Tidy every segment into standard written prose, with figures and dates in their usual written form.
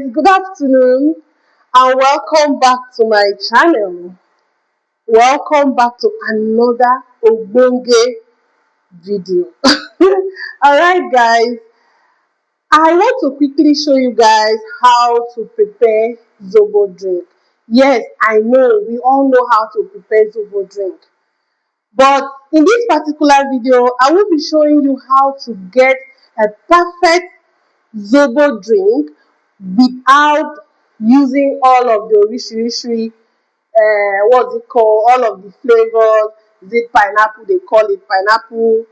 good afternoon and welcome back to my channel. Welcome back to another Ogbonge video. Alright guys, I want to quickly show you guys how to prepare Zobo drink. Yes, I know, we all know how to prepare Zobo drink. But in this particular video, I will be showing you how to get a perfect Zobo drink without using all of the orishirishi, what's it called, all of the flavors. Is it pineapple? They call it pineapple,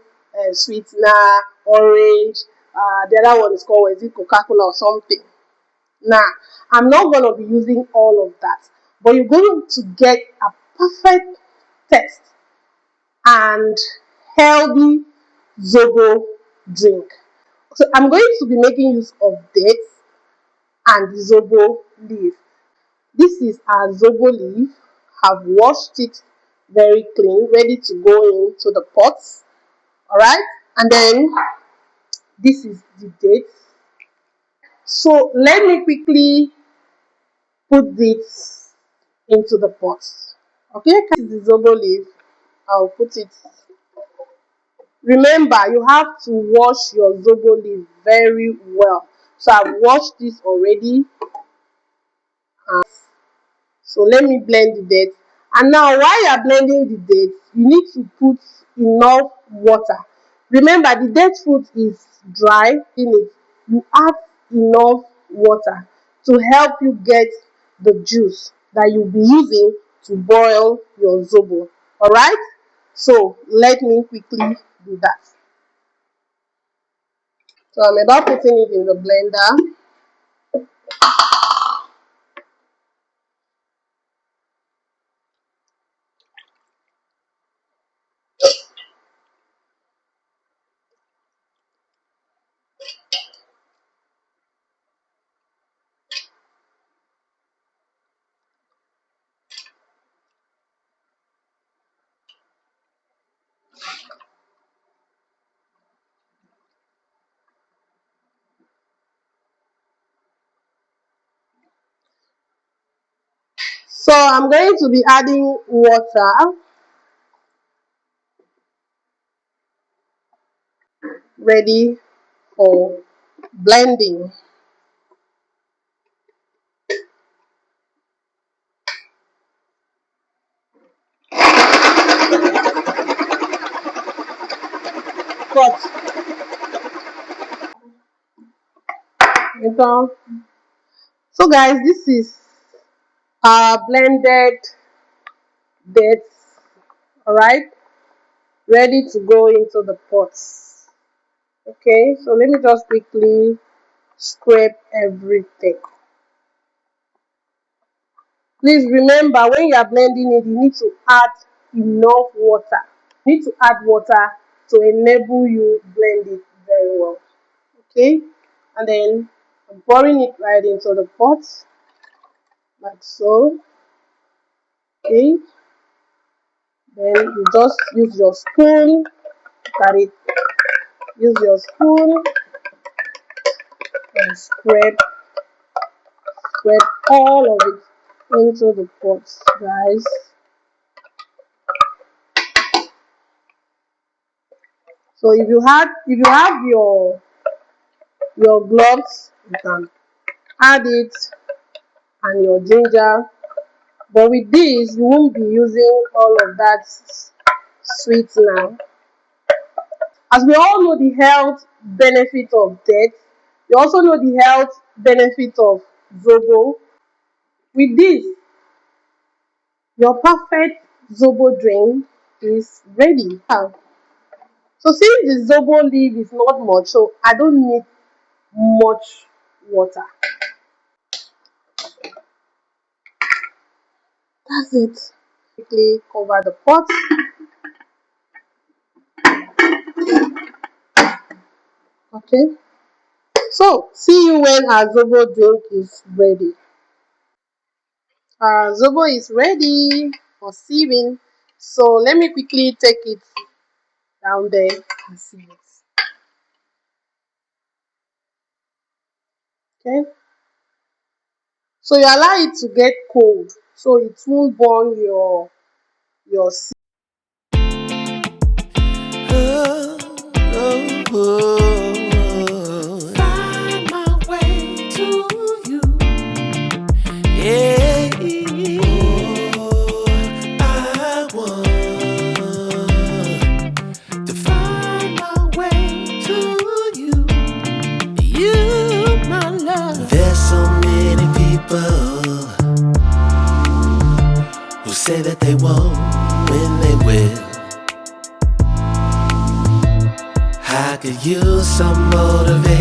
sweetener, orange. The other one is called, is it Coca-Cola or something? Now, I'm not going to be using all of that, but you're going to get a perfect taste and healthy Zobo drink. So I'm going to be making use of dates and the Zobo leaf. This is our Zobo leaf. I've washed it very clean, ready to go into the pots. Alright, and then this is the dates. So let me quickly put this into the pots. Okay, this is the Zobo leaf. I'll put it. Remember, you have to wash your Zobo leaf very well. So I've washed this already. So let me blend the dates. And now while you are blending the dates, you need to put enough water. Remember, the date fruit is dry. In it, you add enough water to help you get the juice that you'll be using to boil your Zobo. Alright? So let me quickly do that. So I'm about putting it in the blender. So I'm going to be adding water, ready for blending. Cut. So guys, this is our blended dates, alright, ready to go into the pots. Okay, so let me just quickly scrape everything. Please remember, when you are blending it, you need to add enough water. You need to add water to enable you blend it very well. Okay, and then I'm pouring it right into the pot, like so. Okay, then you just use your spoon, carry, use your spoon and scrape all of it into the pot, guys. So if you have your gloves, you can add it and your ginger. But with this, you won't be using all of that sweetener. As we all know the health benefit of dates, you also know the health benefit of Zobo. With this, your perfect Zobo drink is ready. So since the Zobo leaf is not much, so I don't need much water. That's it. Quickly cover the pot. Okay. So see you when our Zobo drink is ready. Our Zobo is ready for sieving. So let me quickly take it down there and sieve it. Okay. So you allow it to get cold so it won't burn your seed. Find my way to you. Yeah. Oh, I want to find my way to you. You, my love. There's so many people who say that they won't when they will. I could use some motivation.